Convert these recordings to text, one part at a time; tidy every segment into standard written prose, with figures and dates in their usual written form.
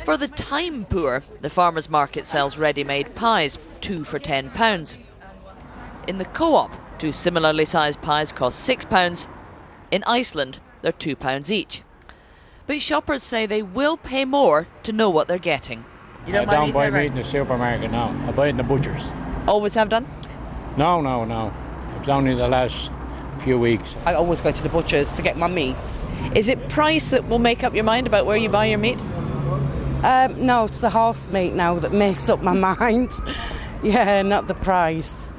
For the time poor, the farmers' market sells ready-made pies, 2 for £10. In the co-op, 2 similarly sized pies cost £6. In Iceland, they're £2 each. But shoppers say they will pay more to know what they're getting. You don't buy meat in the supermarket now. I buy it in the butchers. Always have done? No. It's only the last few weeks. I always go to the butchers to get my meats. Is it price that will make up your mind about where you buy your meat? No, it's the horse meat now that makes up my mind. Yeah, not the price.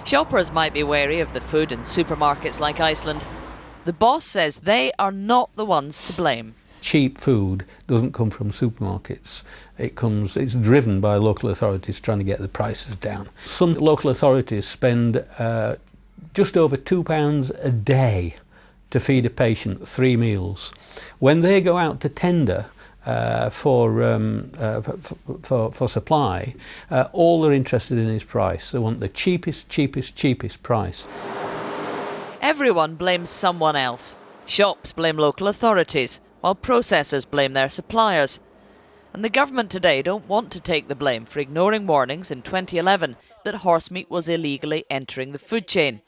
Shoppers might be wary of the food in supermarkets like Iceland. The boss says they are not the ones to blame. Cheap food doesn't come from supermarkets. It's driven by local authorities trying to get the prices down. Some local authorities spend just over £2 a day to feed a patient 3 meals. When they go out to tender for supply, all they're interested in is price. They want the cheapest price. Everyone blames someone else. Shops blame local authorities, while processors blame their suppliers. And the government today don't want to take the blame for ignoring warnings in 2011 that horse meat was illegally entering the food chain.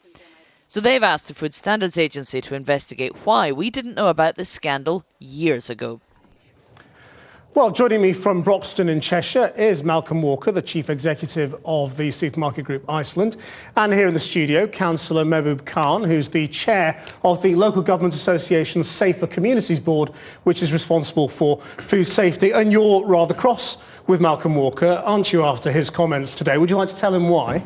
So they've asked the Food Standards Agency to investigate why we didn't know about this scandal years ago. Well, joining me from Broxton in Cheshire is Malcolm Walker, the Chief Executive of the supermarket group Iceland. And here in the studio, Councillor Mehboob Khan, who's the Chair of the Local Government Association's Safer Communities Board, which is responsible for food safety. And you're rather cross with Malcolm Walker, aren't you, after his comments today? Would you like to tell him why?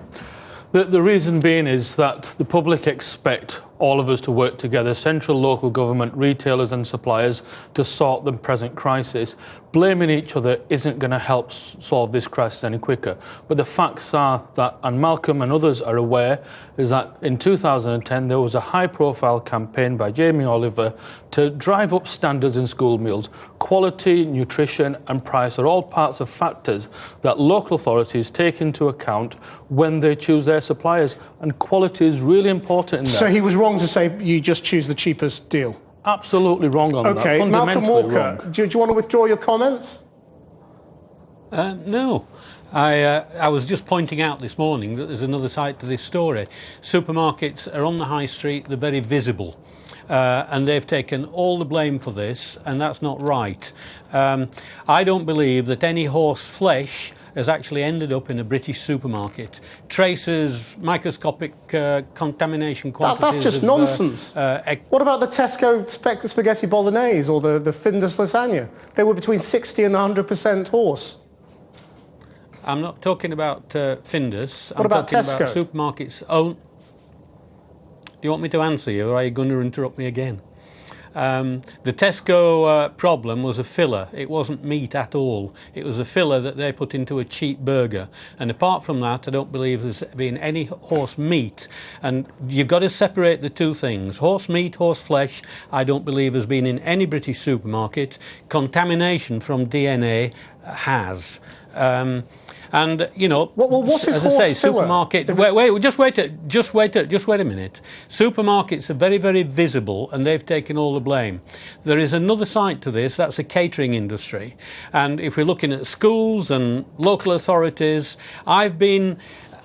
The reason being is that the public expect all of us to work together, central, local government, retailers and suppliers, to sort the present crisis. Blaming each other isn't going to help solve this crisis any quicker. But the facts are that, and Malcolm and others are aware, is that in 2010 there was a high-profile campaign by Jamie Oliver to drive up standards in school meals. Quality, nutrition and price are all parts of factors that local authorities take into account when they choose their suppliers, and quality is really important in that. So he was wrong to say you just choose the cheapest deal? Absolutely wrong on that. OK, Malcolm Walker, do you want to withdraw your comments? No. I was just pointing out this morning that there's another side to this story. Supermarkets are on the high street, they're very visible. And they've taken all the blame for this, and that's not right. I don't believe that any horse flesh has actually ended up in a British supermarket. Traces, microscopic contamination quantities... That's just nonsense. What about the Tesco spaghetti bolognese or the Findus lasagna? They were between 60 and 100% horse. I'm not talking about Findus. What about Tesco? I'm talking about supermarkets' own... Do you want me to answer you, or are you going to interrupt me again? The Tesco problem was a filler. It wasn't meat at all. It was a filler that they put into a cheap burger. And apart from that, I don't believe there's been any horse meat. And you've got to separate the two things. Horse meat, horse flesh, I don't believe has been in any British supermarket. Contamination from DNA has. And you know, what is as I say, filler? supermarkets. Just wait a minute. Supermarkets are very, very visible, and they've taken all the blame. There is another side to this. That's the catering industry. And if we're looking at schools and local authorities, I've been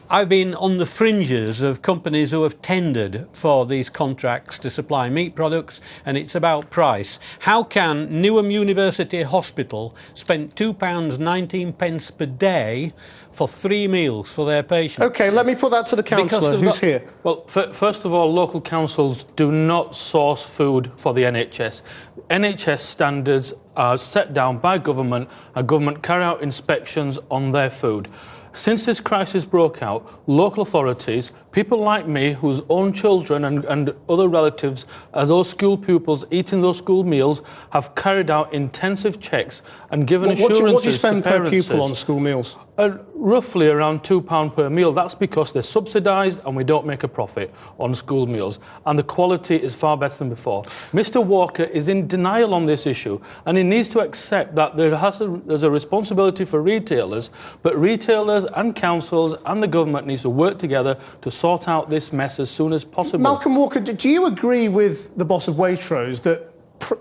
on the fringes of companies who have tendered for these contracts to supply meat products, and it's about price. How can Newham University Hospital spend £2.19 per day for 3 meals for their patients? OK, let me put that to the councillor who's here. Well, first of all, local councils do not source food for the NHS. NHS standards are set down by government, and government carry out inspections on their food. Since this crisis broke out, local authorities, people like me whose own children and other relatives as those school pupils eating those school meals, have carried out intensive checks and given assurances to parents. What do you spend per pupil on school meals? Roughly around £2 per meal. That's because they're subsidised and we don't make a profit on school meals. And the quality is far better than before. Mr Walker is in denial on this issue, and he needs to accept that there's a responsibility for retailers, but retailers and councils and the government needs to work together to sort out this mess as soon as possible. Malcolm Walker, do you agree with the boss of Waitrose that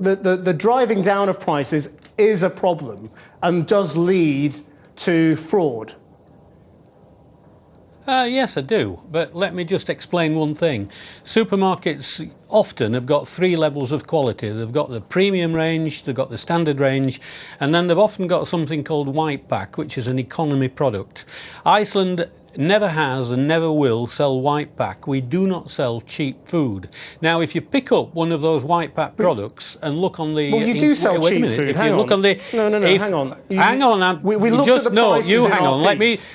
the driving down of prices is a problem and does lead to fraud? Yes, I do. But let me just explain one thing. Supermarkets often have got 3 levels of quality. They've got the premium range, they've got the standard range, and then they've often got something called white pack, which is an economy product. Iceland never has and never will sell white pack. We do not sell cheap food. Now, if you pick up one of those white pack products and look on the... Well, you do sell wait cheap a minute. food. If hang you on. look on the... No, hang on. Hang on. We looked at the prices you in hang our on. Let me... piece.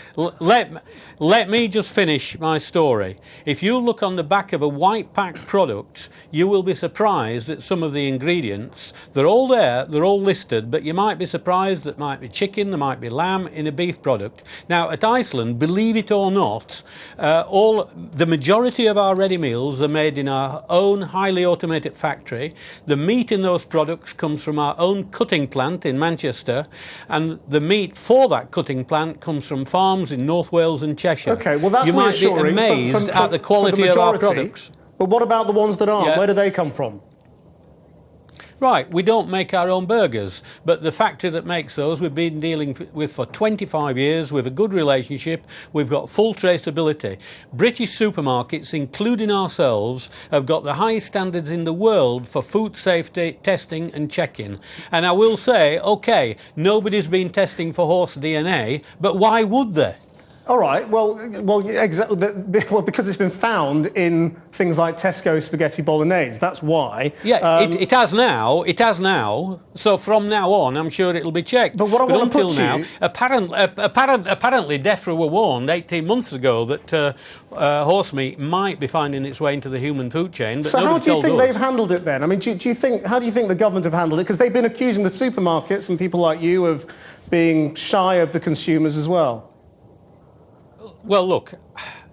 Let me just finish my story. If you look on the back of a white pack product, you will be surprised at some of the ingredients. They're all there, they're all listed, but you might be surprised that might be chicken, there might be lamb in a beef product. Now, at Iceland, believe it or not, the majority of our ready meals are made in our own highly automated factory. The meat in those products comes from our own cutting plant in Manchester, and the meat for that cutting plant comes from farms in North Wales and Cheshire. OK, well, that's you might be reassuring amazed at the quality of our products. But what about the ones that aren't? Yeah. Where do they come from? Right, we don't make our own burgers, but the factory that makes those we've been dealing with for 25 years. We have a good relationship. We've got full traceability. British supermarkets, including ourselves, have got the highest standards in the world for food safety, testing and checking. And I will say, OK, nobody's been testing for horse DNA, but why would they? All right, well, because it's been found in things like Tesco spaghetti bolognese. That's why. Yeah, it has now. It has now. So from now on, I'm sure it'll be checked. But what I want to put until to now, you... apparently, DEFRA were warned 18 months ago that horse meat might be finding its way into the human food chain. But so how do you think us. they've handled it then? I mean, how do you think the government have handled it? Because they've been accusing the supermarkets and people like you of being shy of the consumers as well. Well, look,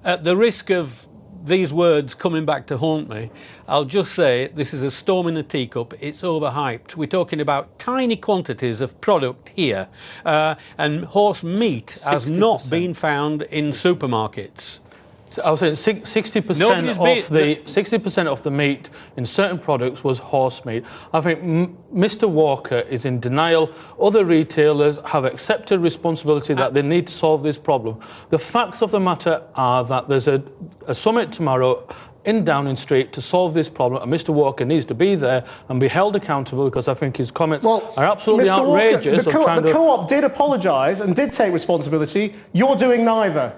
at the risk of these words coming back to haunt me, I'll just say this is a storm in a teacup. It's overhyped. We're talking about tiny quantities of product here, and horse meat has 60%. not been found in supermarkets. So I was saying 60% of the meat in certain products was horse meat. I think Mr. Walker is in denial. Other retailers have accepted responsibility that they need to solve this problem. The facts of the matter are that there's a summit tomorrow in Downing Street to solve this problem, and Mr. Walker needs to be there and be held accountable, because I think his comments are absolutely Mr. outrageous. Walker, the co-op did apologise and did take responsibility. You're doing neither.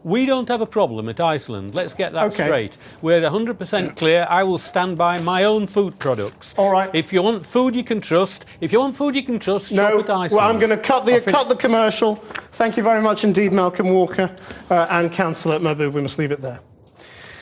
We don't have a problem at Iceland. Let's get that Okay. straight. We're 100% clear. I will stand by my own food products. All right. If you want food you can trust, shop at Iceland. Well, I'm going to cut the commercial. Thank you very much indeed, Malcolm Walker and Councillor Mahbub. We must leave it there.